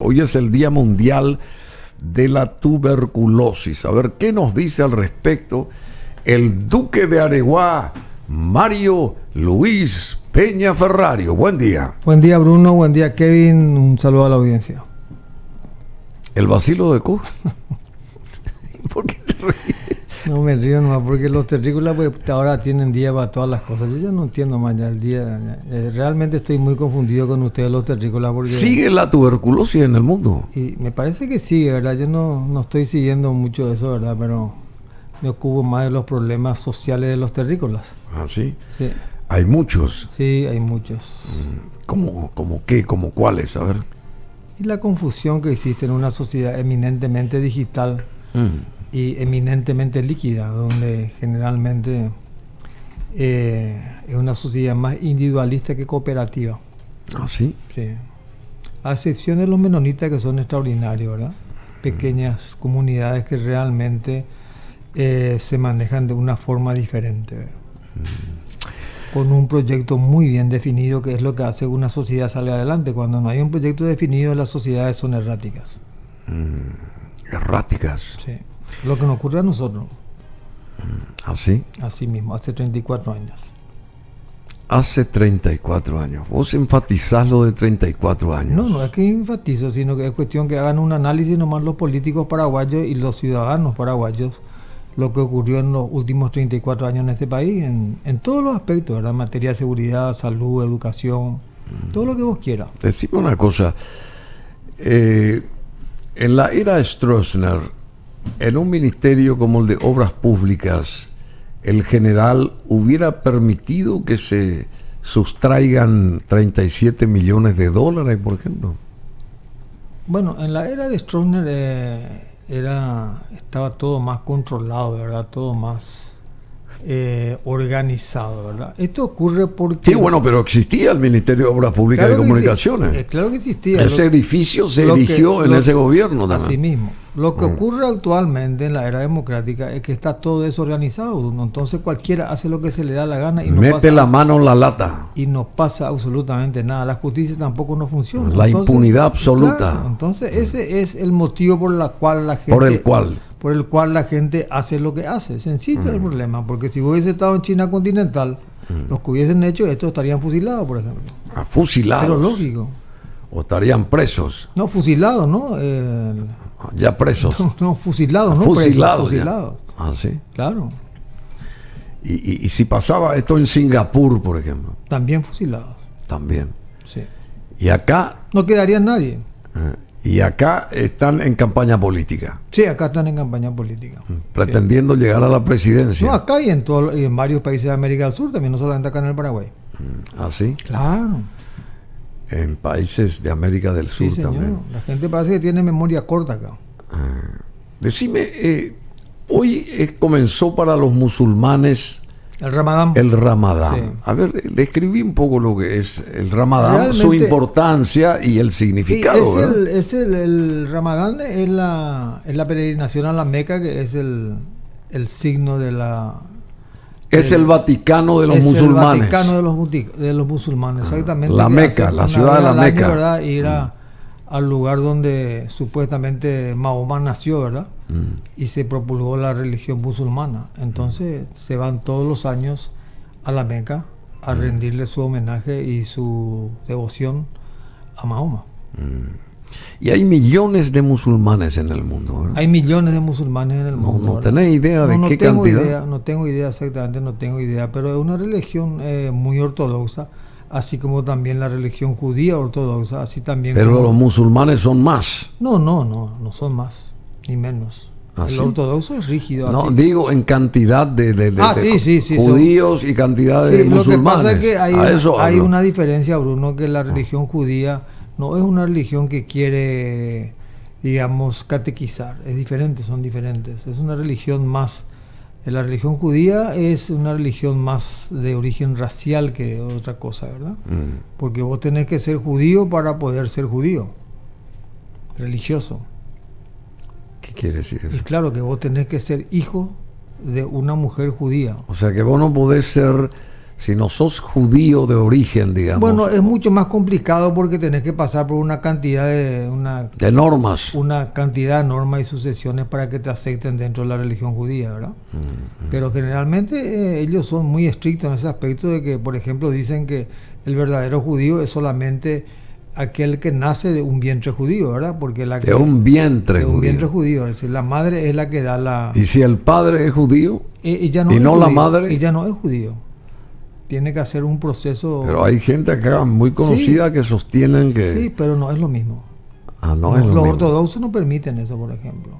Hoy es el Día Mundial de la Tuberculosis. A ver, ¿qué nos dice al respecto el Duque de Areguá, Mario Luis Peña Ferrario? Buen día. Buen día, Bruno. Buen día, Kevin. Un saludo a la audiencia. ¿El vacilo de Cuba? ¿Por qué te ríes? No me río nomás porque los terrícolas pues, ahora tienen día para todas las cosas. Yo ya no entiendo más ya el día. Realmente estoy muy confundido con ustedes los terrícolas porque... ¿Sigue la tuberculosis en el mundo? Y me parece que sigue, ¿verdad? Yo no estoy siguiendo mucho de eso, ¿verdad? Pero me ocupo más de los problemas sociales de los terrícolas. ¿Ah, sí? Sí. Hay muchos. Sí, hay muchos. ¿Cómo qué? ¿Cómo cuáles? A ver. Y la confusión que existe en una sociedad eminentemente digital y eminentemente líquida, donde generalmente es una sociedad más individualista que cooperativa. ¿Ah, sí? Sí. A excepción de los menonitas, que son extraordinarios, ¿verdad? Pequeñas comunidades que realmente se manejan de una forma diferente, ¿verdad? Con un proyecto muy bien definido, que es lo que hace que una sociedad salga adelante. Cuando no hay un proyecto definido, las sociedades son erráticas. Erráticas. Sí. Lo que nos ocurre a nosotros. ¿Así? Así mismo, hace 34 años. Hace 34 años. Vos enfatizás lo de 34 años. No es que enfatizo, sino que es cuestión que hagan un análisis nomás los políticos paraguayos y los ciudadanos paraguayos, lo que ocurrió en los últimos 34 años en este país, en todos los aspectos, ¿verdad? En materia de seguridad, salud, educación, todo lo que vos quieras. Decime una cosa. En la era Stroessner, en un ministerio como el de Obras Públicas, el general hubiera permitido que se sustraigan 37 millones de dólares, por ejemplo. Bueno, en la era de Stroessner estaba todo más controlado, ¿verdad? Todo más organizado, ¿verdad? Esto ocurre porque... Sí, bueno, pero existía el Ministerio de Obras Públicas claro y Comunicaciones. Claro que existía. Ese edificio se erigió en ese gobierno también. Así mismo. Lo que ocurre actualmente en la era democrática es que está todo desorganizado, Bruno. Entonces cualquiera hace lo que se le da la gana y no mete pasa, la mano en la lata. y no pasa absolutamente nada. La justicia tampoco no funciona. La impunidad absoluta. Claro, entonces ese es el motivo por el cual la gente... Por el cual la gente hace lo que hace. Sencillo el problema, porque si hubiese estado en China continental, los que hubiesen hecho esto estarían fusilados, por ejemplo. Fusilados. Pero lógico. O estarían presos. No, fusilados, ¿no? Ya presos. No, fusilados, no fusilados. presos, fusilados. Ah, sí. Claro. Y si pasaba esto en Singapur, por ejemplo. También fusilados. También. Sí. Y acá... No quedaría nadie. Y acá están en campaña política. Sí, acá están en campaña política. Pretendiendo llegar a la presidencia. No, acá y en varios países de América del Sur, también no solamente acá en el Paraguay. ¿Ah, sí? Claro. En países de América del Sur señor. también. La gente parece que tiene memoria corta acá. Decime, hoy comenzó para los musulmanes el Ramadán. Sí. A ver, describí un poco lo que es el Ramadán, realmente, su importancia y el significado. El Ramadán es la peregrinación a la Meca, que es el signo de la... Es el Vaticano de los musulmanes. El Vaticano de los musulmanes, exactamente. La Meca, la ciudad de la Meca. ¿Verdad? Ir al lugar donde supuestamente Mahoma nació, ¿verdad? Y se propulgó la religión musulmana. Entonces se van todos los años a la Meca a rendirle su homenaje y su devoción a Mahoma. Y hay millones de musulmanes en el mundo, ¿verdad? Hay millones de musulmanes en el mundo. ¿No tenés idea de qué cantidad? No tengo idea exactamente, no tengo idea, pero es una religión muy ortodoxa, así como también la religión judía ortodoxa, así también. Pero como... los musulmanes son más. No son más, ni menos. ¿Ah, el sí? ortodoxo es rígido. No, así. Digo en cantidad de sí, judíos y cantidad de musulmanes. Lo que pasa es que hay una una diferencia, Bruno, que la religión judía no es una religión que quiere, digamos, catequizar. Es diferente, son diferentes. Es una religión más... La religión judía es una religión más de origen racial que otra cosa, ¿verdad? Porque vos tenés que ser judío para poder ser judío. Religioso. ¿Qué quiere decir eso? Y claro que vos tenés que ser hijo de una mujer judía. O sea que vos no podés ser si no sos judío de origen, digamos. Bueno, es mucho más complicado porque tenés que pasar por una cantidad de normas. Una cantidad de normas y sucesiones para que te acepten dentro de la religión judía, ¿verdad? Pero generalmente ellos son muy estrictos en ese aspecto de que, por ejemplo, dicen que el verdadero judío es solamente aquel que nace de un vientre judío, ¿verdad? Porque de un vientre judío. Un vientre judío, es decir, la madre es la que da la... ¿Y si el padre es judío? Ella no ¿Y es no judío, la madre? Ella no es judío. Tiene que hacer un proceso... Pero hay gente acá muy conocida, sí, que sostienen que... Sí, pero no es lo mismo. Ah, no es lo los mismo. ortodoxos no permiten eso, por ejemplo.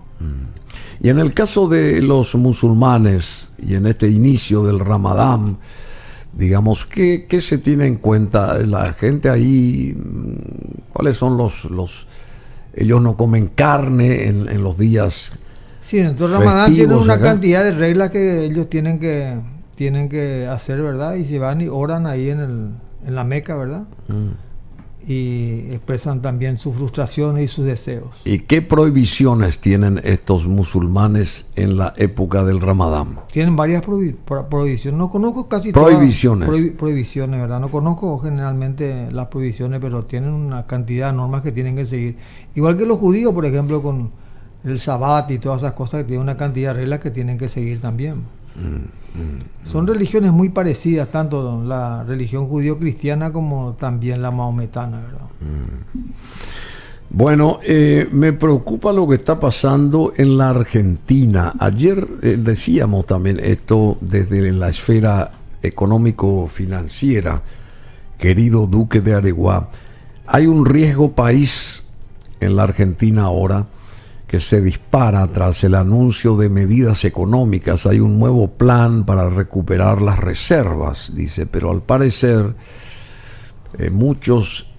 Y en el caso de los musulmanes, y en este inicio del Ramadán, digamos, ¿qué se tiene en cuenta? La gente ahí, ¿cuáles son los ellos no comen carne en los días? Sí, entonces Ramadán tiene una acá cantidad de reglas que ellos tienen que hacer, ¿verdad? Y se van y oran ahí en la Meca, ¿verdad? Y expresan también sus frustraciones y sus deseos. ¿Y qué prohibiciones tienen estos musulmanes en la época del Ramadán? Tienen varias prohibiciones. No conozco casi prohibiciones. Todas prohibiciones, ¿verdad? No conozco generalmente las prohibiciones, pero tienen una cantidad de normas que tienen que seguir. Igual que los judíos, por ejemplo, con el Sabbat y todas esas cosas, que tienen una cantidad de reglas que tienen que seguir también. Son religiones muy parecidas, tanto la religión judío-cristiana como también la maometana, ¿verdad? Bueno, me preocupa lo que está pasando en la Argentina. Ayer decíamos también esto desde la esfera económico-financiera, querido Duque de Areguá. Hay un riesgo país en la Argentina ahora que se dispara tras el anuncio de medidas económicas. Hay un nuevo plan para recuperar las reservas, dice, pero al parecer muchos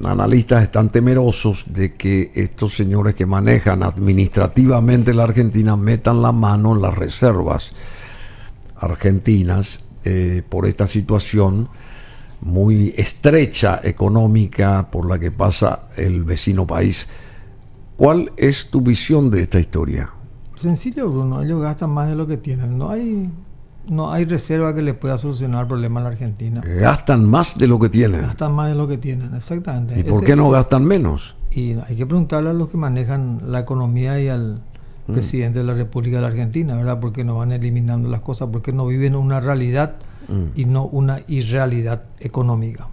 analistas están temerosos de que estos señores que manejan administrativamente la Argentina metan la mano en las reservas argentinas por esta situación muy estrecha económica por la que pasa el vecino país. ¿Cuál es tu visión de esta historia? Sencillo, Bruno. Ellos gastan más de lo que tienen. No hay reserva que le pueda solucionar el problema a la Argentina. ¿Gastan más de lo que tienen? Gastan más de lo que tienen, exactamente. ¿Y por qué no gastan menos? Y hay que preguntarle a los que manejan la economía y al presidente de la República de la Argentina, ¿verdad? ¿Por qué no van eliminando las cosas? ¿Por qué no viven una realidad y no una irrealidad económica?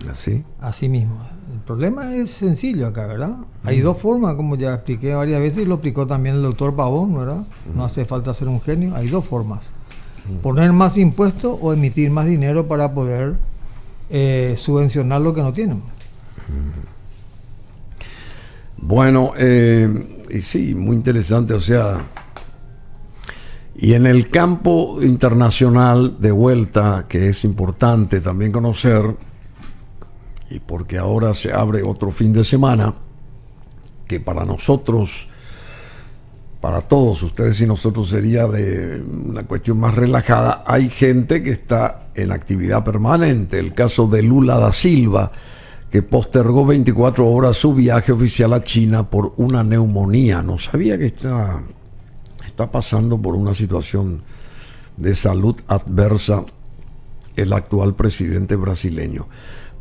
¿Así? Así mismo. El problema es sencillo acá, ¿verdad? Hay dos formas, como ya expliqué varias veces y lo explicó también el doctor Pavón, ¿verdad? No hace falta ser un genio. Hay dos formas. Poner más impuestos o emitir más dinero para poder subvencionar lo que no tienen. Bueno, y sí, muy interesante, o sea, y en el campo internacional de vuelta, que es importante también conocer, y porque ahora se abre otro fin de semana, que para nosotros, para todos ustedes y nosotros sería de una cuestión más relajada, hay gente que está en actividad permanente. El caso de Lula da Silva, que postergó 24 horas su viaje oficial a China por una neumonía. No sabía que está pasando por una situación de salud adversa el actual presidente brasileño.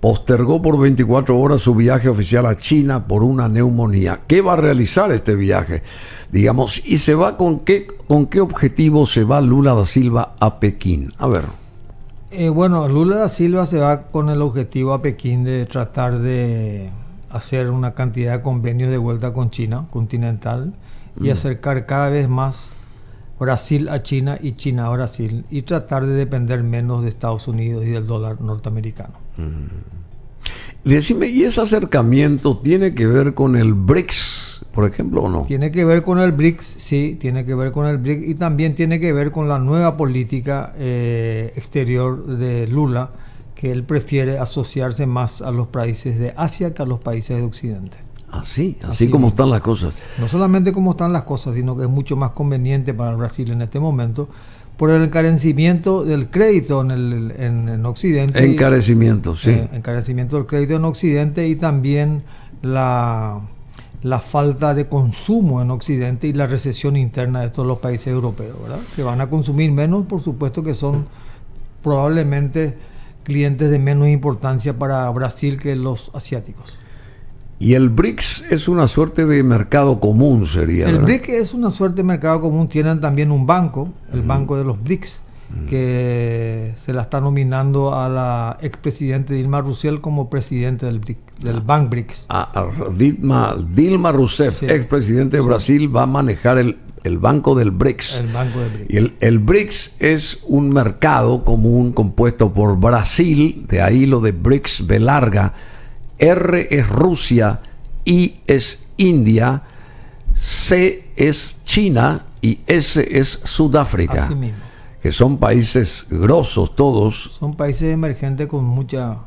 Postergó por 24 horas su viaje oficial a China por una neumonía. ¿Qué va a realizar este viaje? Digamos, ¿y se va con qué objetivo se va Lula da Silva a Pekín? A ver. Bueno, Lula da Silva se va con el objetivo a Pekín de tratar de hacer una cantidad de convenios de vuelta con China continental y acercar cada vez más Brasil a China y China a Brasil y tratar de depender menos de Estados Unidos y del dólar norteamericano. Decime, ¿y ese acercamiento tiene que ver con el BRICS, por ejemplo, o no? Tiene que ver con el BRICS, sí, tiene que ver con el BRICS y también tiene que ver con la nueva política exterior de Lula, que él prefiere asociarse más a los países de Asia que a los países de Occidente. Así como están las cosas. No solamente como están las cosas, sino que es mucho más conveniente para el Brasil en este momento por el encarecimiento del crédito en Occidente. Encarecimiento, sí. Encarecimiento del crédito en Occidente y también la falta de consumo en Occidente y la recesión interna de todos los países europeos, ¿verdad? Que van a consumir menos, por supuesto que son probablemente clientes de menos importancia para Brasil que los asiáticos. Y el BRICS es una suerte de mercado común, sería, El ¿verdad? BRICS es una suerte de mercado común. Tienen también un banco, el banco de los BRICS, que se la está nominando a la expresidente Dilma Rousseff como presidente del Banco BRICS. Dilma Rousseff, Sí. expresidente de Brasil, va a manejar el banco del BRICS. El banco de BRICS. Y el BRICS es un mercado común compuesto por Brasil, de ahí lo de BRICS, B larga, R es Rusia, I es India, C es China y S es Sudáfrica, Así mismo. que son países grosos todos. Son países emergentes con mucho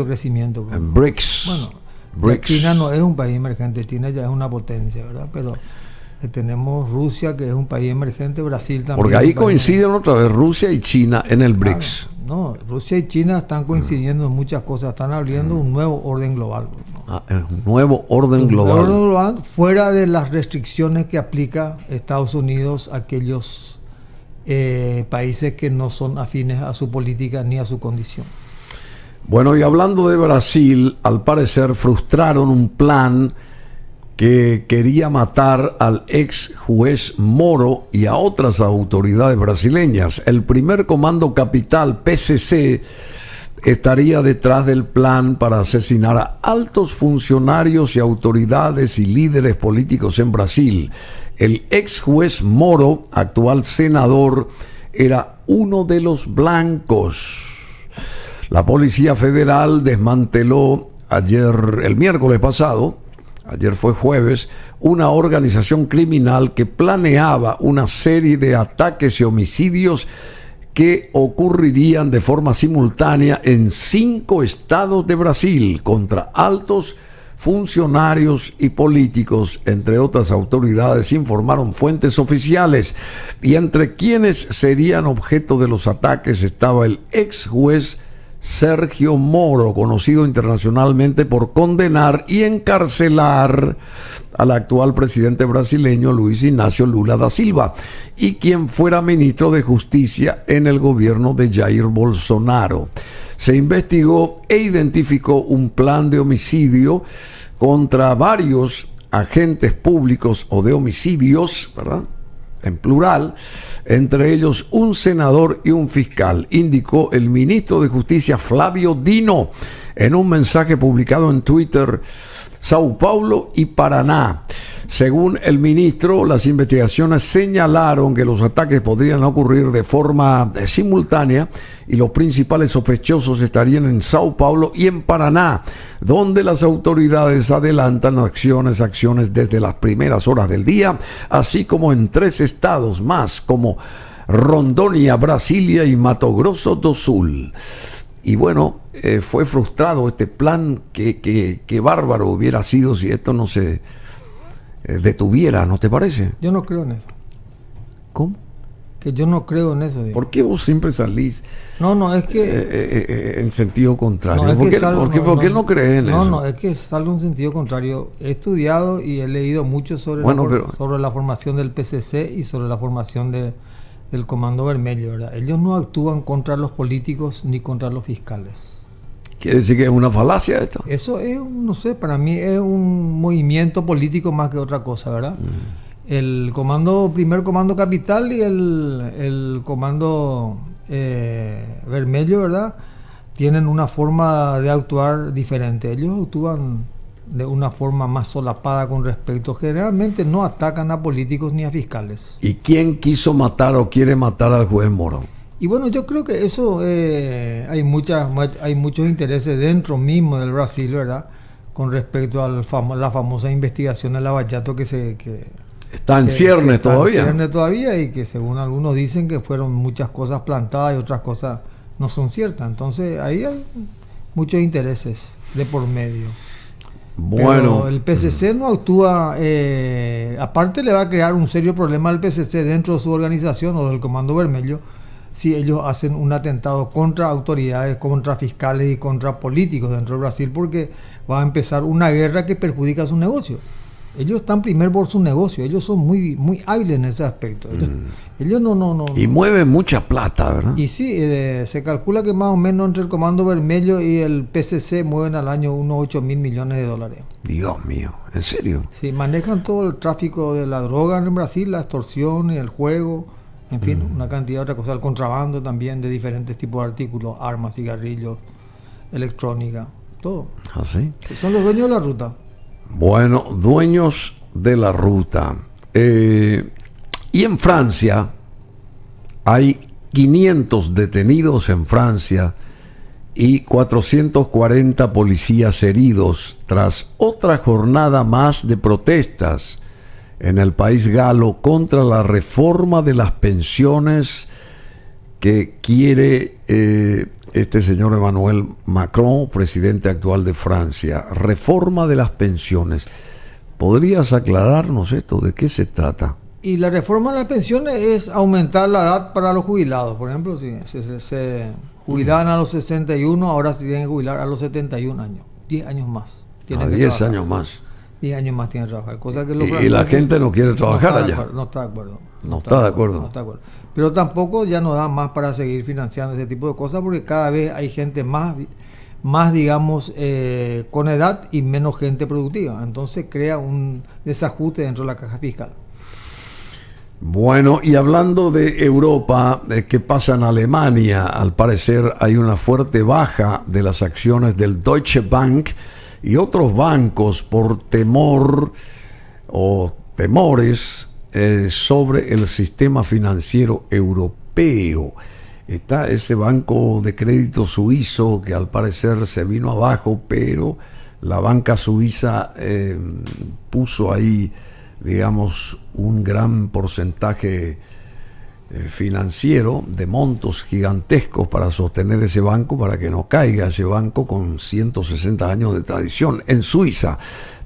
crecimiento. En BRICS. Bueno, BRICS. China no es un país emergente, China ya es una potencia, ¿verdad? Pero tenemos Rusia, que es un país emergente, Brasil también. Porque es ahí un país coinciden otra vez Rusia y China en el emergente. BRICS. Claro, no, Rusia y China están coincidiendo en muchas cosas, están abriendo un nuevo orden global, ¿no? Un nuevo orden Un global. nuevo orden global fuera de las restricciones que aplica Estados Unidos a aquellos países que no son afines a su política ni a su condición. Bueno, y hablando de Brasil, al parecer frustraron un plan que quería matar al ex juez Moro y a otras autoridades brasileñas. El primer comando capital, PCC, estaría detrás del plan para asesinar a altos funcionarios y autoridades y líderes políticos en Brasil. El ex juez Moro, actual senador, era uno de los blancos. La Policía Federal desmanteló el miércoles pasado, ayer fue jueves, una organización criminal que planeaba una serie de ataques y homicidios que ocurrirían de forma simultánea en 5 estados de Brasil contra altos funcionarios y políticos, entre otras autoridades, informaron fuentes oficiales. Y entre quienes serían objeto de los ataques estaba el ex juez Sergio Moro, conocido internacionalmente por condenar y encarcelar al actual presidente brasileño Luis Ignacio Lula da Silva y quien fuera ministro de Justicia en el gobierno de Jair Bolsonaro. Se investigó e identificó un plan de homicidio contra varios agentes públicos o de homicidios, ¿verdad?, en plural, entre ellos un senador y un fiscal, indicó el ministro de Justicia Flavio Dino en un mensaje publicado en Twitter. Sao Paulo y Paraná. Según el ministro, las investigaciones señalaron que los ataques podrían ocurrir de forma simultánea y los principales sospechosos estarían en Sao Paulo y en Paraná, donde las autoridades adelantan acciones desde las primeras horas del día, así como en 3 estados más como Rondônia, Brasilia y Mato Grosso do Sul. Y bueno, fue frustrado este plan que bárbaro hubiera sido si esto no se detuviera, ¿no te parece? Yo no creo en eso. ¿Cómo? Que yo no creo en eso. Digo. ¿Por qué vos siempre salís No, es que... en sentido contrario? No, es ¿Por que qué, salgo- por qué no crees en eso? No, es que salgo en sentido contrario. He estudiado y he leído mucho sobre, sobre la formación del PCC y sobre la formación del Comando Vermelho, ¿verdad? Ellos no actúan contra los políticos ni contra los fiscales. ¿Quiere decir que es una falacia esto? Eso es, no sé, para mí es un movimiento político más que otra cosa, ¿verdad? El primer comando capital y el comando vermelho, ¿verdad? Tienen una forma de actuar diferente. Ellos actúan de una forma más solapada con respecto. Generalmente no atacan a políticos ni a fiscales. ¿Y quién quiso matar o quiere matar al juez Moro? Y bueno, yo creo que eso hay muchos intereses dentro mismo del Brasil, ¿verdad? Con respecto a la famosa investigación de Lavallato que está en ciernes todavía. En ciernes todavía y que según algunos dicen que fueron muchas cosas plantadas y otras cosas no son ciertas. Entonces ahí hay muchos intereses de por medio. Bueno, pero el PCC no actúa, aparte le va a crear un serio problema al PCC dentro de su organización o del Comando Vermelho si ellos hacen un atentado contra autoridades, contra fiscales y contra políticos dentro de Brasil, porque va a empezar una guerra que perjudica su negocio. Ellos están primero por su negocio, ellos son muy, muy hábiles en ese aspecto. Ellos no. Y mueven mucha plata, ¿verdad? Y sí, se calcula que más o menos entre el Comando Vermelho y el PCC mueven al año unos 8 mil millones de dólares. Dios mío, ¿en serio? Sí, manejan todo el tráfico de la droga en Brasil, la extorsión y el juego, en fin, una cantidad de otras cosas, el contrabando también de diferentes tipos de artículos, armas, cigarrillos, electrónica, todo. ¿Ah, sí? Son los dueños de la ruta. Bueno, dueños de la ruta. Y en Francia hay 500 detenidos en Francia y 440 policías heridos tras otra jornada más de protestas en el país galo contra la reforma de las pensiones que quiere este señor Emmanuel Macron, presidente actual de Francia. Reforma de las pensiones. ¿Podrías aclararnos esto? ¿De qué se trata? Y la reforma de las pensiones es aumentar la edad para los jubilados. Por ejemplo, si se jubilaban a los 61, ahora se tienen que jubilar a los 71 años. 10 años más. 10 años más. 10 años más tienen que trabajar. Cosa que y la gente no quiere trabajar allá. No está de acuerdo. No está de acuerdo. Pero tampoco ya no da más para seguir financiando ese tipo de cosas, porque cada vez hay gente más digamos, con edad y menos gente productiva. Entonces crea un desajuste dentro de la caja fiscal. Bueno, y hablando de Europa, ¿qué pasa en Alemania? Al parecer hay una fuerte baja de las acciones del Deutsche Bank y otros bancos por temor o temores sobre el sistema financiero europeo. Está ese banco de crédito suizo que al parecer se vino abajo, pero la banca suiza puso ahí, digamos, un gran porcentaje financiero de montos gigantescos para sostener ese banco, para que no caiga ese banco con 160 años de tradición en Suiza.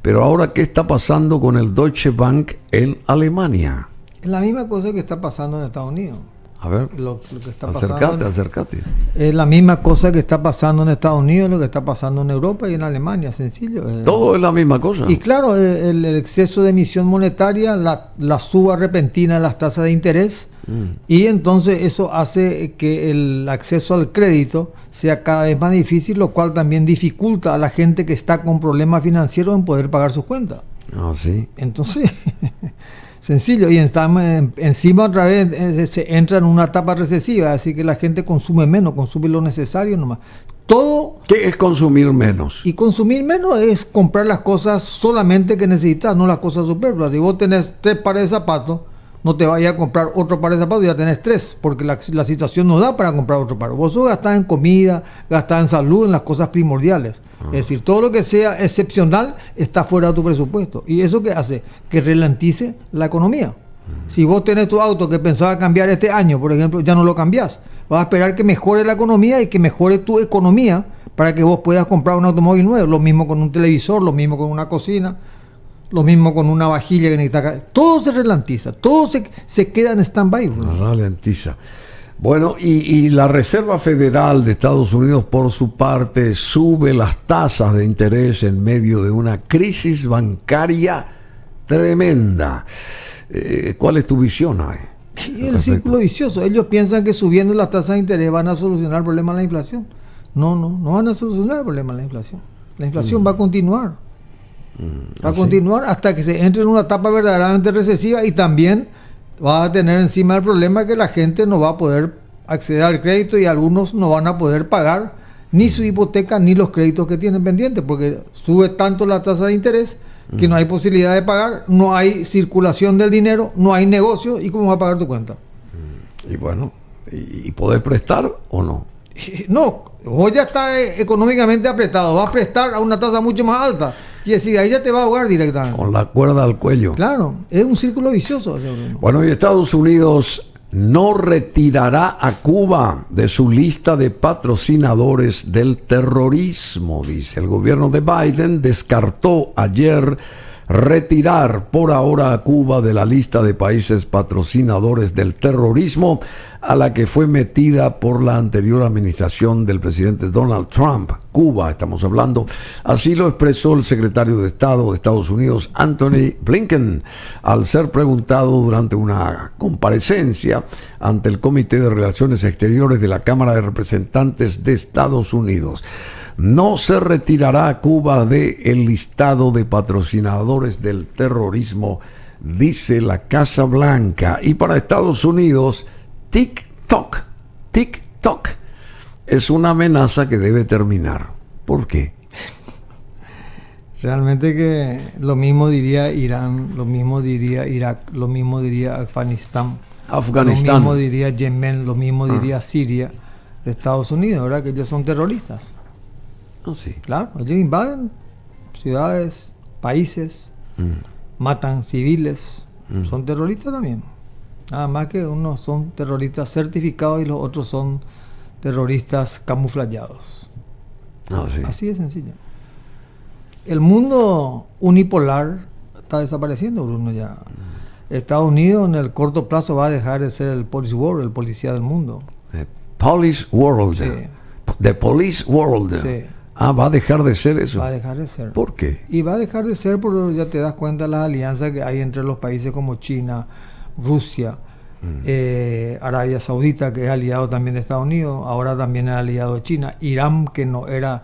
Pero ahora, ¿qué está pasando con el Deutsche Bank en Alemania? Es la misma cosa que está pasando en Estados Unidos. A ver, lo que está acércate. Es la misma cosa que está pasando en Estados Unidos, lo que está pasando en Europa y en Alemania, sencillo. Todo es la misma cosa. Y claro, el exceso de emisión monetaria, la suba repentina de las tasas de interés, y entonces eso hace que el acceso al crédito sea cada vez más difícil, lo cual también dificulta a la gente que está con problemas financieros en poder pagar sus cuentas. Ah, sí. Entonces... sencillo, y encima otra vez se entra en una etapa recesiva, así que la gente consume menos, consume lo necesario nomás. Todo. ¿Qué es consumir menos? Y consumir menos es comprar las cosas solamente que necesitas, no las cosas superfluas. Si vos tenés 3 pares de zapatos, no te vayas a comprar otro par de zapatos, ya tenés 3, porque la situación no da para comprar otro par. Vos gastás en comida, gastás en salud, en las cosas primordiales. Es decir, todo lo que sea excepcional está fuera de tu presupuesto. ¿Y eso qué hace? Que ralentice la economía. Si vos tenés tu auto que pensabas cambiar este año, por ejemplo, ya no lo cambiás. Vas a esperar que mejore la economía y que mejore tu economía para que vos puedas comprar un automóvil nuevo. Lo mismo con un televisor, lo mismo con una cocina, lo mismo con una vajilla que necesitas. Todo se ralentiza, todo se queda en stand-by. Ralentiza. Bueno, y la Reserva Federal de Estados Unidos, por su parte, sube las tasas de interés en medio de una crisis bancaria tremenda. ¿Cuál es tu visión ahí? El círculo vicioso. Ellos piensan que subiendo las tasas de interés van a solucionar el problema de la inflación. No van a solucionar el problema de la inflación. La inflación va a continuar. Va a continuar hasta que se entre en una etapa verdaderamente recesiva, y también va a tener encima el problema que la gente no va a poder acceder al crédito y algunos no van a poder pagar ni su hipoteca ni los créditos que tienen pendientes, porque sube tanto la tasa de interés que no hay posibilidad de pagar, no hay circulación del dinero, no hay negocio, y cómo va a pagar tu cuenta. Y bueno, ¿y podés prestar o no? No, vos ya estás económicamente apretado, vas a prestar a una tasa mucho más alta. Y decir, ahí ya te va a ahogar directamente. Con la cuerda al cuello. Claro, es un círculo vicioso. Bueno, y Estados Unidos no retirará a Cuba de su lista de patrocinadores del terrorismo, dice. El gobierno de Biden descartó ayer retirar por ahora a Cuba de la lista de países patrocinadores del terrorismo a la que fue metida por la anterior administración del presidente Donald Trump. Cuba, estamos hablando. Así lo expresó el secretario de Estado de Estados Unidos, Anthony Blinken, al ser preguntado durante una comparecencia ante el Comité de Relaciones Exteriores de la Cámara de Representantes de Estados Unidos. No se retirará a Cuba del listado de patrocinadores del terrorismo, dice la Casa Blanca. Y para Estados Unidos, TikTok es una amenaza que debe terminar. ¿Por qué? Realmente que lo mismo diría Irán, lo mismo diría Irak, lo mismo diría Afganistán, lo mismo diría Yemen, lo mismo diría Siria, de Estados Unidos, ¿verdad? Que ellos son terroristas. Oh, sí. Claro, ellos invaden ciudades, países, matan civiles, son terroristas también. Nada más que unos son terroristas certificados y los otros son terroristas camuflajeados. Oh, sí. Así de sencillo. El mundo unipolar está desapareciendo, Bruno, ya. Estados Unidos en el corto plazo va a dejar de ser el police world, el policía del mundo. Police world. Sí. The police world. Sí. ¿Va a dejar de ser eso? Va a dejar de ser. ¿Por qué? Y va a dejar de ser porque ya te das cuenta de las alianzas que hay entre los países como China, Rusia, Arabia Saudita, que es aliado también de Estados Unidos, ahora también es aliado de China, Irán, que no era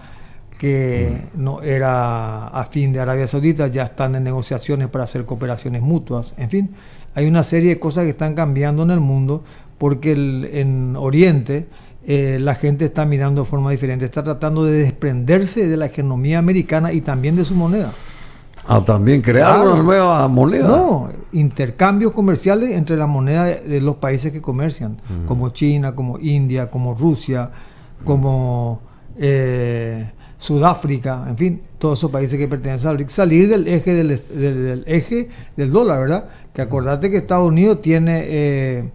afín de Arabia Saudita, ya están en negociaciones para hacer cooperaciones mutuas. En fin, hay una serie de cosas que están cambiando en el mundo porque en Oriente la gente está mirando de forma diferente, está tratando de desprenderse de la economía americana y también de su moneda. También crear una nueva moneda. No, intercambios comerciales entre la moneda de los países que comercian, como China, como India, como Rusia, como Sudáfrica, en fin, todos esos países que pertenecen al BRIC, salir del eje del eje del dólar, ¿verdad? Que acordate que Estados Unidos tiene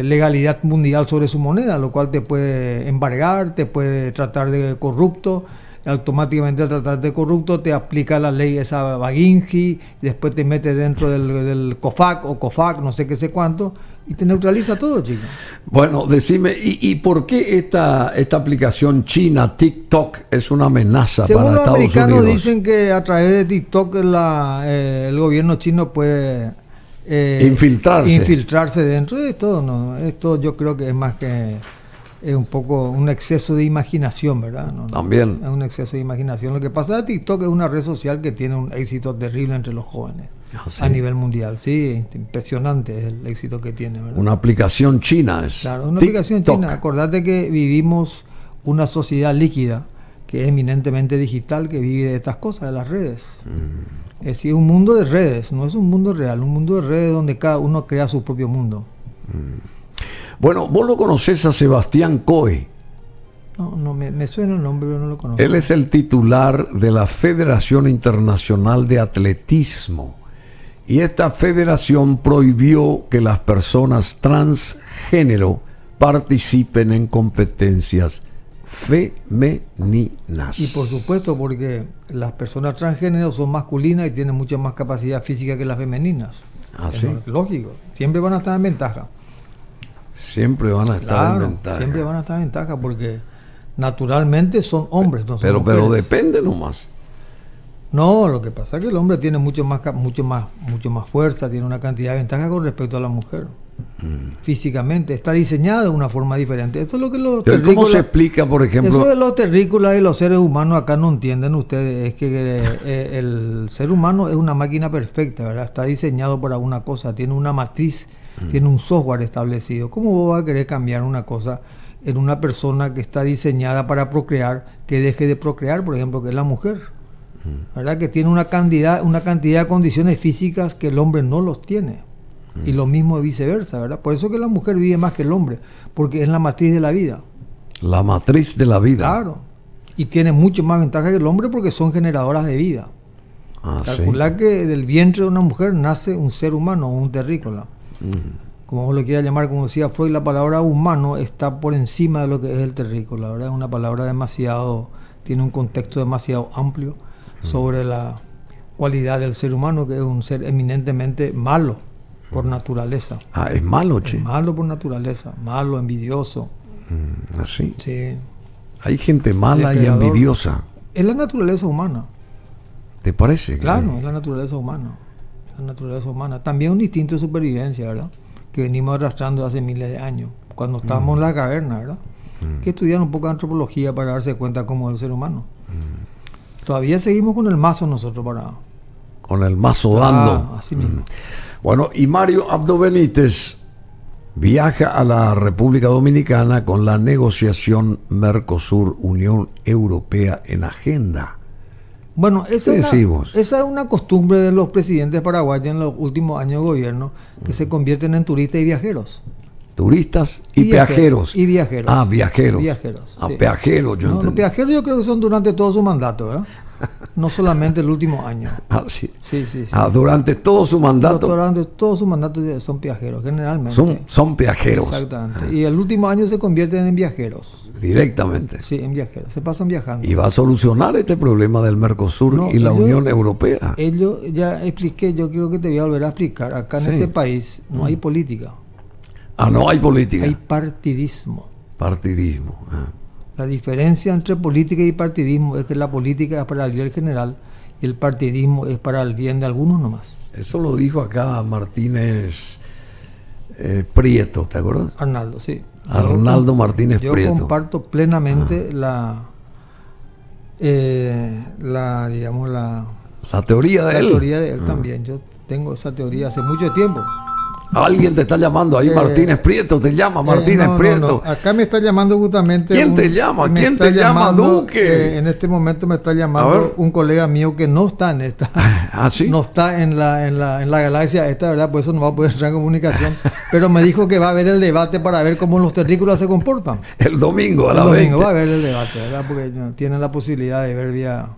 legalidad mundial sobre su moneda, lo cual te puede embargar, te puede tratar de corrupto, automáticamente al tratarte de corrupto te aplica la ley esa Baginski, después te mete dentro del COFAC o COFAC, no sé qué sé cuánto, y te neutraliza todo, chicos. Bueno, decime, ¿y por qué esta aplicación china, TikTok, es una amenaza para Estados Unidos? Según los americanos dicen que a través de TikTok el gobierno chino puede infiltrarse dentro de todo. No, esto yo creo que es más que un poco un exceso de imaginación, ¿verdad? También es un exceso de imaginación. Lo que pasa es que TikTok es una red social que tiene un éxito terrible entre los jóvenes. ¿Sí? A nivel mundial, sí, impresionante es el éxito que tiene, ¿verdad? Una aplicación china es. Claro, una TikTok. aplicación china. Acordate que vivimos una sociedad líquida que es eminentemente digital, que vive de estas cosas, de las redes. Es decir, un mundo de redes, no es un mundo real, un mundo de redes donde cada uno crea su propio mundo. Bueno, vos lo conocés a Sebastián Coe. No, me suena el nombre, pero no lo conozco. Él es el titular de la Federación Internacional de Atletismo. Y esta federación prohibió que las personas transgénero participen en competencias femeninas. Y por supuesto, porque las personas transgénero son masculinas y tienen mucha más capacidad física que las femeninas. ¿Sí? Lógico, siempre van a estar en ventaja. Siempre van a estar en ventaja. Siempre van a estar en ventaja porque naturalmente son hombres. No son pero mujeres. Depende nomás. No, lo que pasa es que el hombre tiene mucho más fuerza, tiene una cantidad de ventajas con respecto a la mujer. Físicamente, está diseñada de una forma diferente. Esto es lo que los terrícolas, ¿cómo se explica, por ejemplo? Eso de los terrícolas y los seres humanos acá no entienden ustedes. Es que el ser humano es una máquina perfecta, ¿verdad? Está diseñado para una cosa, tiene una matriz, tiene un software establecido. ¿Cómo vos vas a querer cambiar una cosa en una persona que está diseñada para procrear, que deje de procrear, por ejemplo, que es la mujer? ¿Verdad? Que tiene una cantidad de condiciones físicas que el hombre no los tiene. Y lo mismo viceversa, ¿verdad? Por eso que la mujer vive más que el hombre, porque es la matriz de la vida. La matriz de la vida. Claro. Y tiene mucho más ventaja que el hombre porque son generadoras de vida. Calcular que del vientre de una mujer nace un ser humano o un terrícola. Como vos lo quieras llamar, como decía Freud, la palabra humano está por encima de lo que es el terrícola, ¿verdad? Es una palabra tiene un contexto demasiado amplio sobre la cualidad del ser humano, que es un ser eminentemente malo por naturaleza. Ah, es malo, che. Es malo por naturaleza, malo, envidioso. Así. Sí. Hay gente mala y Depredador. envidiosa. Es la naturaleza humana. ¿Te parece? Claro, es la naturaleza humana. Es la naturaleza humana. También un instinto de supervivencia, ¿verdad? Que venimos arrastrando hace miles de años. Cuando estábamos en la caverna, ¿verdad? Que estudiar un poco de antropología para darse cuenta cómo es el ser humano. Todavía seguimos con el mazo nosotros para... Con el mazo dando. así mismo. Bueno, y Mario Abdo Benítez viaja a la República Dominicana con la negociación Mercosur-Unión Europea en agenda. Bueno, esa ¿Qué decimos? es una costumbre de los presidentes paraguayos en los últimos años de gobierno, que se convierten en turistas y viajeros. Turistas y peajeros. Y viajeros. Ah, viajeros. Viajeros, Ah, sí. peajeros, yo No, los entendí. viajeros yo creo que son durante todo su mandato, ¿verdad? No solamente el último año. Ah, sí. Sí, sí, sí. Ah, durante todo su mandato Durante todo su mandato son viajeros, generalmente. son peajeros. Exactamente. Y el último año se convierten en viajeros. Directamente. Sí, en viajeros. Se pasan viajando. Y va a solucionar este problema del Mercosur No, y la ellos- Unión Europea. Ellos, ya expliqué, yo creo que te voy a volver a explicar. Acá en Sí. este país no hay política, Ah, no hay política. hay partidismo. Partidismo. Ah. La diferencia entre política y partidismo es que la política es para el bien general y el partidismo es para el bien de algunos nomás. Eso lo dijo acá Martínez Prieto, ¿te acuerdas? Arnaldo, sí. Arnaldo Martínez Yo Prieto. comparto plenamente digamos, La teoría de la él. teoría de él también. Yo tengo esa teoría hace mucho tiempo. Alguien te está llamando ahí, Martínez Prieto, te llama Martínez No, Prieto. no. Acá me está llamando justamente. ¿Quién te llama? me ¿Quién está te llama, llamando, Duque? en este momento me está A ver. llamando un colega mío que no está en esta. Ah, sí. No está en la galaxia esta, ¿verdad? Por eso no va a poder entrar en comunicación. Pero me dijo que va a haber el debate para ver cómo los terrícolas se comportan. El domingo a El la domingo 20. va a haber el debate, ¿verdad? Porque tienen la posibilidad de ver vía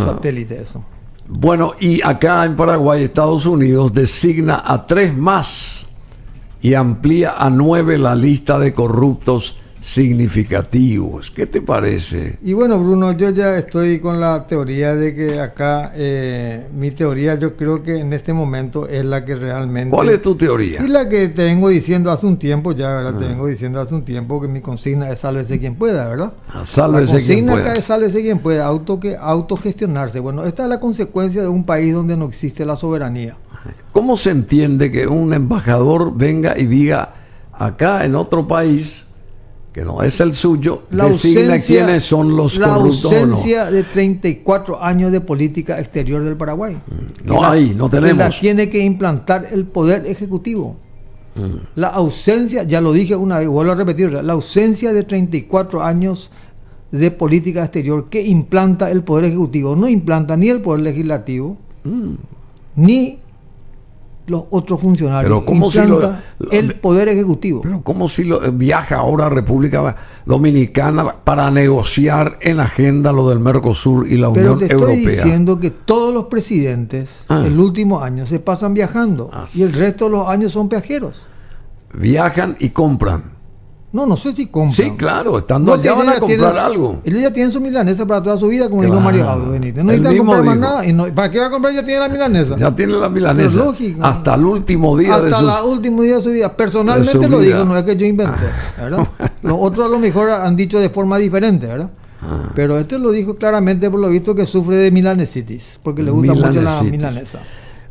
satélite eso. Bueno, y acá en Paraguay, Estados Unidos designa a 3 más y amplía a 9 la lista de corruptos significativos. ¿Qué te parece? Y bueno, Bruno, yo ya estoy con la teoría de que acá, mi teoría yo creo que en este momento es la que realmente... ¿Cuál es tu teoría? Y la que te vengo diciendo hace un tiempo ya, ¿verdad? Te vengo diciendo hace un tiempo que mi consigna es sálvese quien pueda, ¿verdad? Sálvese La quien consigna pueda. acá es sálvese quien pueda, autogestionarse. Bueno, esta es la consecuencia de un país donde no existe la soberanía. ¿Cómo se entiende que un embajador venga y diga acá en otro país que no es el suyo, designa quiénes son los corruptos o no? La ausencia de 34 años de política exterior del Paraguay. No hay, no Que la tenemos. tiene que implantar el Poder Ejecutivo. La ausencia, ya lo dije una vez, vuelvo a repetir, la ausencia de 34 años de política exterior que implanta el Poder Ejecutivo. No implanta ni el Poder Legislativo, ni los otros funcionarios. Pero ¿cómo si implanta lo- el Poder Ejecutivo. Pero ¿cómo si viaja ahora a República Dominicana para negociar en agenda lo del Mercosur y la Pero Unión te estoy Europea? diciendo que todos los presidentes el último año se pasan viajando y el resto de los años son viajeros. Viajan y compran. No sé si compran. Sí, claro, estando No, allá si van ellos a ya comprar tienen- algo. Ellos ya tienen su milanesa para toda su vida, como dijo Claro. Mario Abdo Benítez. No Él necesitan mismo comprar más dijo. nada. Y no, ¿para qué va a comprar? Ya tiene la milanesa. Ya tiene la milanesa. Pero lógico. Hasta el último día de Hasta sus... el último día de su vida. Personalmente de su lo vida. digo, no es que yo inventé. ¿Verdad? Los otros a lo mejor han dicho de forma diferente, ¿verdad? Pero este lo dijo claramente por lo visto que sufre de milanesitis, porque le gusta mucho la Milanesitis. milanesa.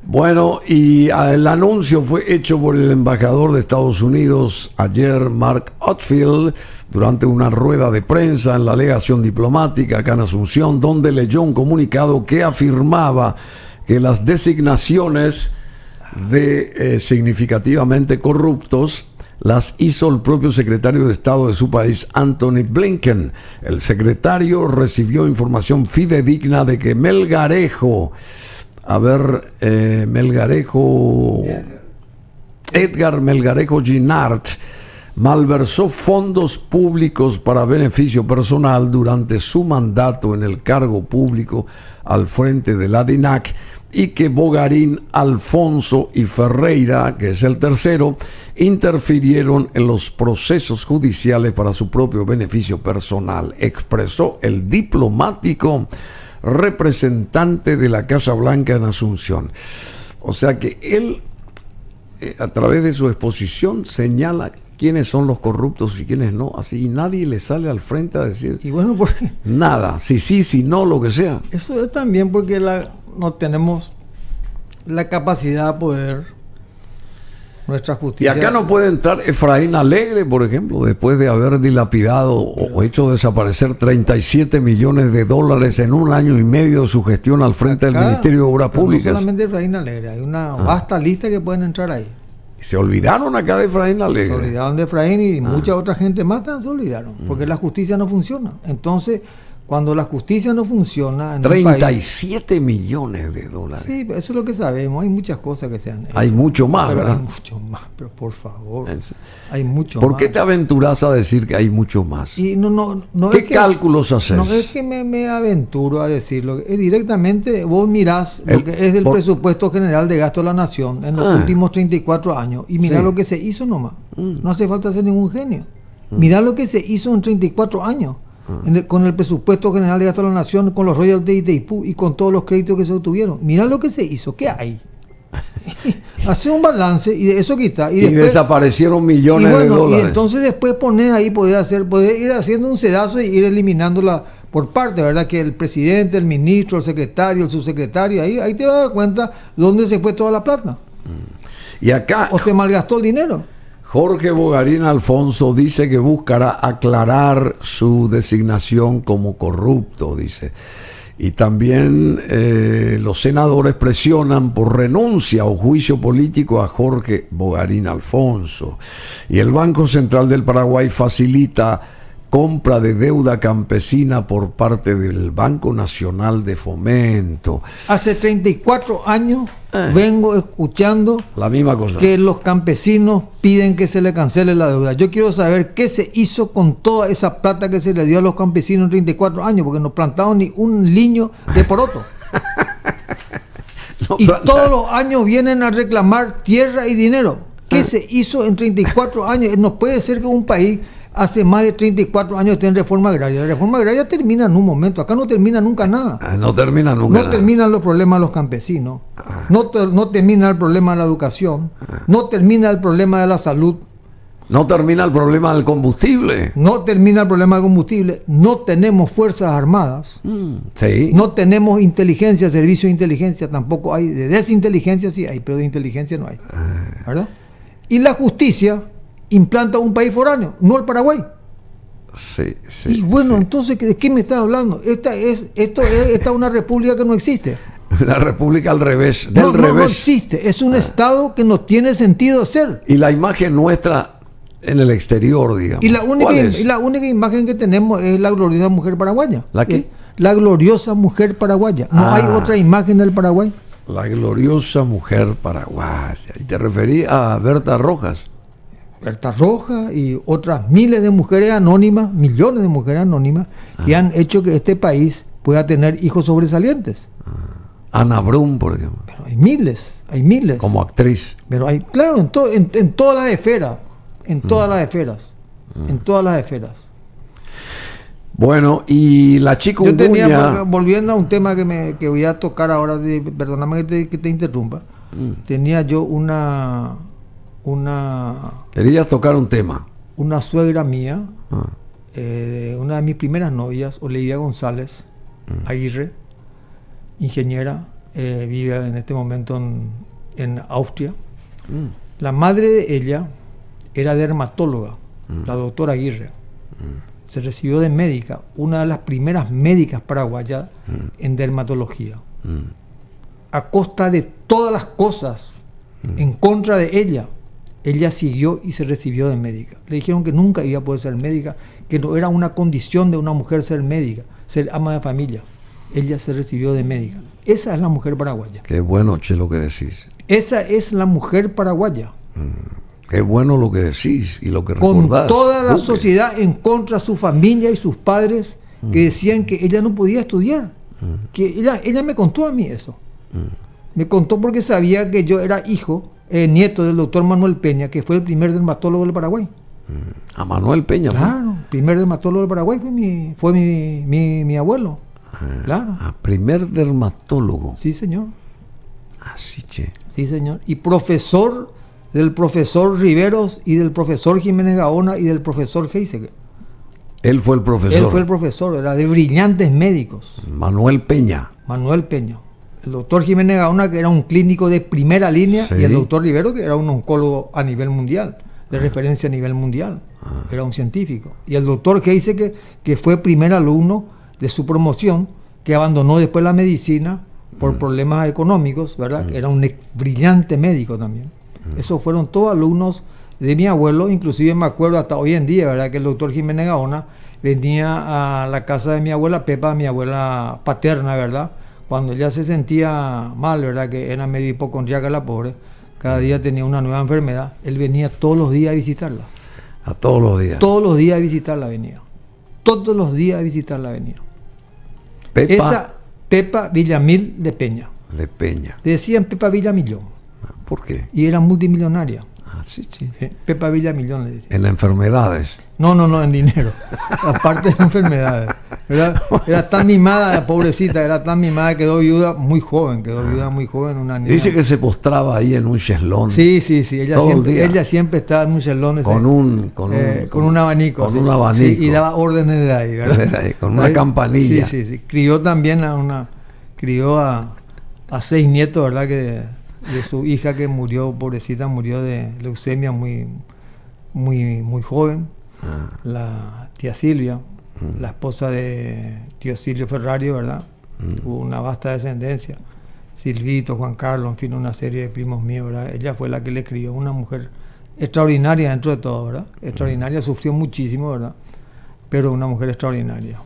Bueno, y el anuncio fue hecho por el embajador de Estados Unidos ayer, Mark Otfield, durante una rueda de prensa en la legación diplomática acá en Asunción, donde leyó un comunicado que afirmaba que las designaciones de significativamente corruptos las hizo el propio secretario de Estado de su país, Anthony Blinken. El secretario recibió información fidedigna de que Melgarejo, Edgar Melgarejo Ginart, malversó fondos públicos para beneficio personal durante su mandato en el cargo público al frente de la DINAC, y que Bogarín, Alfonso y Ferreira, que es el tercero, interfirieron en los procesos judiciales para su propio beneficio personal, expresó el diplomático representante de la Casa Blanca en Asunción. O sea que él, a través de su exposición, señala quiénes son los corruptos y quiénes no. Así nadie le sale al frente a decir Y bueno, porque nada, si no, lo que sea. eso es también porque no tenemos la capacidad de poder nuestra Y justicia. acá no puede entrar Efraín Alegre, por ejemplo, después de haber dilapidado o hecho desaparecer 37 millones de dólares en un año y medio de su gestión al frente del Ministerio de Obras pero Públicas. No solamente Efraín Alegre, hay una vasta lista que pueden entrar ahí. Se olvidaron acá de Efraín Se Alegre. olvidaron de Efraín y mucha otra gente más también se olvidaron, porque la justicia no funciona. Entonces, cuando la justicia no funciona en un país, 37 millones de dólares. sí, eso es lo que sabemos. Hay muchas cosas que se han hecho. Hay mucho más, Pero ¿verdad? hay mucho más, pero por favor. En serio. Hay mucho ¿Por más. qué te aventuras a decir que hay mucho más? Y no ¿Qué es que, cálculos haces? No es que me aventuro a decirlo. Es directamente, vos mirás lo El- que es el por- presupuesto general de gasto de la nación en los últimos 34 años y mirá Sí. lo que se hizo nomás. No hace falta ser ningún genio. Mirá lo que se hizo en 34 años. Con el presupuesto general de gasto de la nación, con los royalties de IPU y con todos los créditos que se obtuvieron. Mirá lo que se hizo. ¿Qué hay? Hace un balance y de eso quita. Y después, desaparecieron millones de y dólares. entonces después poner ahí, poder ir haciendo un sedazo y ir eliminándola por parte, ¿verdad? Que el presidente, el ministro, el secretario, el subsecretario, ahí te vas a dar cuenta dónde se fue toda la plata. Y acá O se malgastó el dinero. Jorge Bogarín Alfonso dice que buscará aclarar su designación como corrupto, dice. Y también los senadores presionan por renuncia o juicio político a Jorge Bogarín Alfonso. Y el Banco Central del Paraguay facilita compra de deuda campesina por parte del Banco Nacional de Fomento. Hace 34 años vengo escuchando La misma cosa. que los campesinos piden que se le cancele la deuda. Yo quiero saber qué se hizo con toda esa plata que se le dio a los campesinos en 34 años, porque no plantaron ni un liño de poroto. No, Y todos los años vienen a reclamar tierra y dinero. ¿Qué se hizo en 34 años? No puede ser que un país hace más de 34 años esté en reforma agraria. La reforma agraria termina en un momento. Acá no termina nunca nada. no termina nunca. No terminan los problemas de los campesinos. No termina el problema de la educación. No termina el problema de la salud. No termina el problema del combustible. No termina el problema del combustible. No tenemos fuerzas armadas. Sí. No tenemos inteligencia, servicio de inteligencia. Tampoco hay. De desinteligencia sí hay, pero de inteligencia no hay. ¿Verdad? Y la justicia implanta un país foráneo, no el Paraguay. Sí, sí. Y bueno, sí. entonces, ¿de qué me estás hablando? Esta es una república que no existe. La república al revés, del No revés. existe. Es un estado que no tiene sentido ser. Y la imagen nuestra en el exterior, digamos. Y la ¿Cuál es? única imagen que tenemos es la gloriosa mujer paraguaya. ¿La qué? La gloriosa mujer paraguaya. No hay otra imagen del Paraguay. La gloriosa mujer paraguaya. Y te referí a Berta Rojas. Berta Roja y otras miles de mujeres anónimas, millones de mujeres anónimas, que han hecho que este país pueda tener hijos sobresalientes. Ana Brum, por ejemplo, Pero hay miles. como actriz. Pero hay, claro, en todas las esferas, en todas las esferas. Bueno, y la Yo chikungunya. tenía, volviendo a un tema que voy a tocar ahora, perdóname que te interrumpa, tenía yo una Querías tocar un tema. suegra mía, Ah, una de mis primeras novias, Oleida González Aguirre, ingeniera, vive en este momento en Austria. La madre de ella era dermatóloga, la doctora Aguirre. Se recibió de médica, una de las primeras médicas paraguayas en dermatología. A costa de todas las cosas en contra de ella, ella siguió y se recibió de médica. Le dijeron que nunca iba a poder ser médica, que no era una condición de una mujer ser médica, ser ama de familia. Ella se recibió de médica. Esa es la mujer paraguaya. qué bueno, che, lo que decís. Esa es la mujer paraguaya. Qué bueno lo que decís y lo que Con recordás. toda la Duque. sociedad en contra de su familia y sus padres que decían que ella no podía estudiar. Que ella me contó a mí eso. Me contó porque sabía que yo era nieto del doctor Manuel Peña, que fue el primer dermatólogo del Paraguay. A Manuel Peña. ¿Fue? Claro, el primer dermatólogo del Paraguay fue mi abuelo. Claro. Primer dermatólogo. Sí, señor. Así, che. Sí, señor. Y profesor del profesor Riveros y del profesor Jiménez Gaona y del profesor Heiseke. Él fue el profesor. Él fue el profesor, era de brillantes médicos. Manuel Peña. Manuel Peña. El doctor Jiménez Gaona, que era un clínico de primera línea, Sí. y el doctor Rivero, que era un oncólogo a nivel mundial, de referencia a nivel mundial. Era un científico. Y el doctor Heiseke, que fue primer alumno de su promoción, que abandonó después la medicina por problemas económicos, ¿verdad? Era un brillante médico también. Esos fueron todos alumnos de mi abuelo, inclusive me acuerdo hasta hoy en día, ¿verdad? Que el doctor Jiménez Gaona venía a la casa de mi abuela Pepa, mi abuela paterna, ¿verdad? Cuando ella se sentía mal, ¿verdad? Que era medio hipocondríaca la pobre, cada día tenía una nueva enfermedad, él venía todos los días a visitarla. A todos los días. Todos los días a visitarla venía. Todos los días a visitarla venía. Pepa Esa Pepa Villamil de Peña. de Peña. Le decían Pepa Villamillón. ¿Por qué? Y era multimillonaria. Así, che. ¿Sí? Pepa Villamillón le decían. En enfermedades. No, en dinero. Aparte de enfermedades. Era tan mimada, la pobrecita, era tan mimada, quedó viuda muy joven, una niña. Dice que se postraba ahí en un cheslón. Sí, ella todo el día. siempre estaba en un chelón Con un abanico. Con sí. un abanico. Sí, y daba órdenes de ahí, ¿verdad? Con una campanilla. Sí. Crió también crió a 6 nietos, ¿verdad? Que de su hija que murió, pobrecita, murió de leucemia muy joven. La tía Silvia, la esposa de tío Silvio Ferrari, ¿verdad? Tuvo una vasta descendencia. Silvito, Juan Carlos, en fin, una serie de primos míos, ¿verdad? Ella fue la que le crió, una mujer extraordinaria dentro de todo, ¿verdad? Extraordinaria, sufrió muchísimo, ¿verdad? Pero una mujer extraordinaria.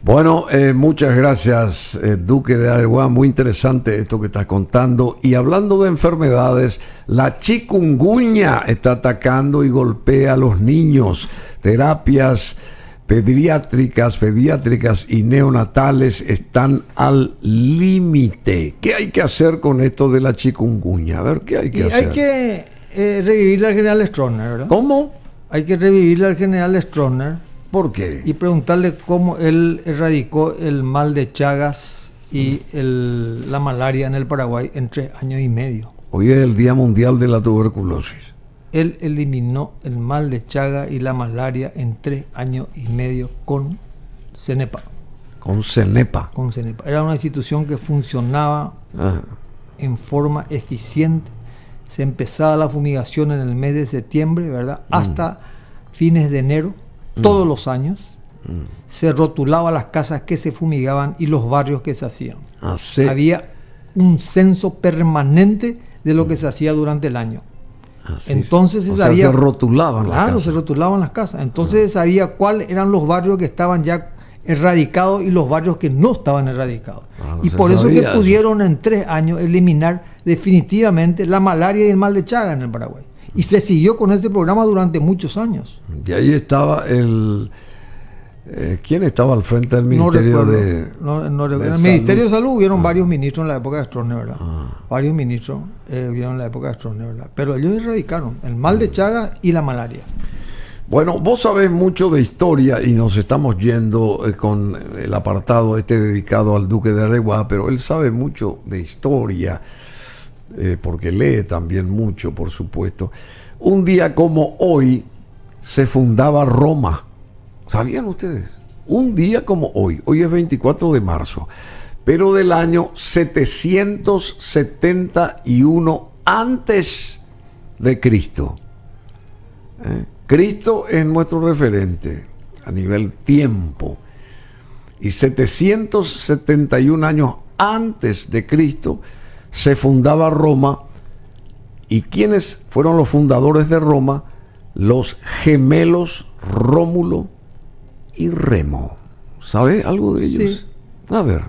Bueno, muchas gracias, Duque de Areguá. Muy interesante esto que estás contando. Y hablando de enfermedades, la chikungunya está atacando y golpea a los niños. Terapias pediátricas y neonatales están al límite. ¿Qué hay que hacer con esto de la chikungunya? A ver, ¿qué hay que hacer? Hay que revivirle al general Stroessner, ¿verdad? ¿Cómo? Hay que revivirle al general Stroessner. ¿Por qué? Y preguntarle cómo él erradicó el mal de Chagas y la malaria en el Paraguay en 3 años y medio. Hoy es el Día Mundial de la Tuberculosis. Él eliminó el mal de Chagas y la malaria en 3 años y medio con CENEPA. Con CENEPA. Con CENEPA. Era una institución que funcionaba en forma eficiente. Se empezaba la fumigación en el mes de septiembre, ¿verdad? Hasta fines de enero. Todos los años se rotulaba las casas que se fumigaban y los barrios que se hacían. Había un censo permanente de lo que se hacía durante el año. Entonces se sabía. Se rotulaban las casas. Claro, se rotulaban las casas. Entonces se sabía cuáles eran los barrios que estaban ya erradicados y los barrios que no estaban erradicados. Y por eso que pudieron en 3 años eliminar definitivamente la malaria y el mal de Chagas en el Paraguay. Y se siguió con este programa durante muchos años. Y ahí estaba ¿quién estaba al frente del Ministerio de En el Ministerio de Salud hubieron varios ministros en la época de Stroessner, ¿verdad? Varios ministros hubieron en la época de Stroessner, ¿verdad? Pero ellos erradicaron el mal de Chagas y la malaria. Bueno, vos sabés mucho de historia y nos estamos yendo con el apartado dedicado al Duque de Areguá, pero él sabe mucho de historia. Porque lee también mucho, por supuesto. Un día como hoy se fundaba Roma. ¿Sabían ustedes? Un día como hoy es 24 de marzo, pero del año 771 antes de Cristo. Cristo es nuestro referente a nivel tiempo. Y 771 años antes de Cristo se fundaba Roma. ¿Y quiénes fueron los fundadores de Roma? Los gemelos Rómulo y Remo. ¿Sabe algo de ellos? Sí. A ver.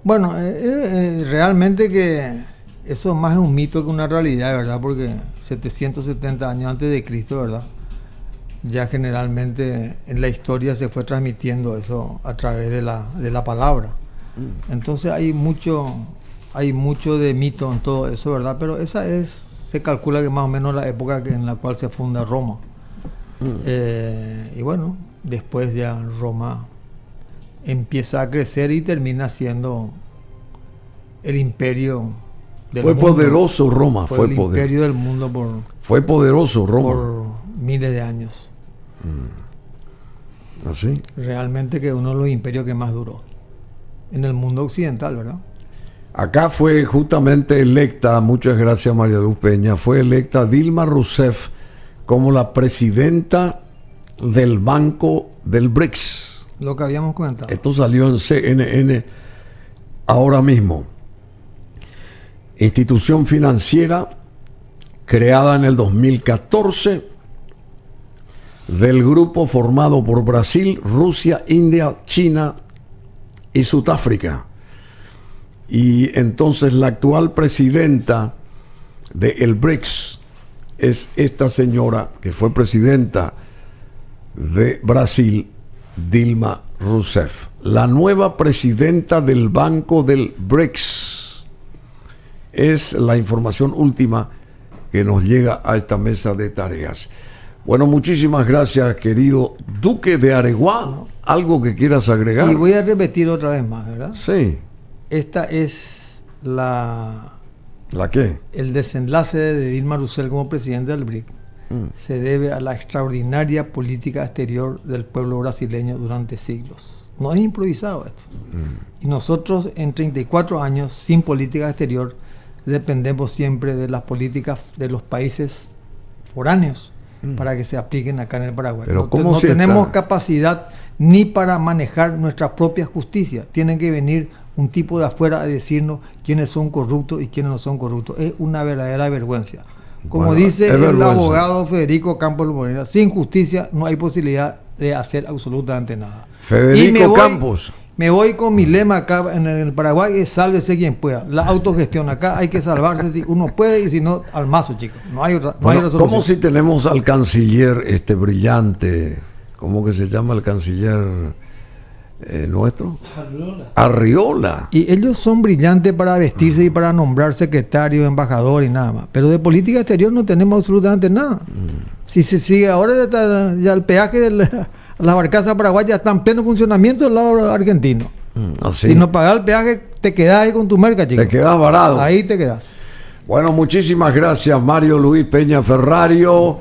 Bueno, realmente que eso más es un mito que una realidad, ¿verdad? Porque 770 años antes de Cristo, ¿verdad? Ya generalmente en la historia se fue transmitiendo eso a través de la palabra. Entonces hay mucho de mito en todo eso, ¿verdad? Pero se calcula que más o menos la época en la cual se funda Roma. Y bueno, después ya Roma empieza a crecer y termina siendo el imperio del Fue mundo. poderoso Roma, Fue el imperio del mundo fue poderoso Roma. por miles de años. ¿Así? Realmente que uno de los imperios que más duró en el mundo occidental, ¿verdad? Acá fue justamente electa, muchas gracias María Luz Peña, fue electa Dilma Rousseff como la presidenta del Banco del BRICS. Lo que habíamos comentado. Esto salió en CNN ahora mismo. Institución financiera creada en el 2014 del grupo formado por Brasil, Rusia, India, China y Sudáfrica. Y entonces la actual presidenta del BRICS es esta señora que fue presidenta de Brasil, Dilma Rousseff. La nueva presidenta del Banco del BRICS es la información última que nos llega a esta mesa de tareas. Bueno, muchísimas gracias, querido Duque de Areguá. ¿Algo que quieras agregar? Y voy a repetir otra vez más, ¿verdad? Sí. Esta es ¿La qué? el desenlace de Dilma Rousseff como presidente del BRIC. Se debe a la extraordinaria política exterior del pueblo brasileño durante siglos. No es improvisado esto. Y nosotros en 34 años sin política exterior dependemos siempre de las políticas de los países foráneos para que se apliquen acá en el Paraguay. Pero No tenemos capacidad ni para manejar nuestra propia justicia. Tienen que venir un tipo de afuera a decirnos quiénes son corruptos y quiénes no son corruptos. Es una verdadera vergüenza. Como dice el abogado Federico Campos Morena, sin justicia no hay posibilidad de hacer absolutamente nada. Federico Campos. Me voy con mi lema acá en el Paraguay, es sálvese quien pueda. La autogestión acá hay que salvarse si uno puede y si no, al mazo, chicos. No hay otra solución. ¿Cómo si tenemos al canciller brillante? ¿Cómo que se llama el canciller nuestro? Arriola. Y ellos son brillantes para vestirse y para nombrar secretario, embajador y nada más. Pero de política exterior no tenemos absolutamente nada. Si se sigue ahora ya el peaje de las barcazas paraguayas está en pleno funcionamiento del lado argentino. Así. Si no pagas el peaje, te quedas ahí con tu merca, chico. Te quedas varado. Ahí te quedas. Bueno, muchísimas gracias, Mario Luis Peña Ferrario.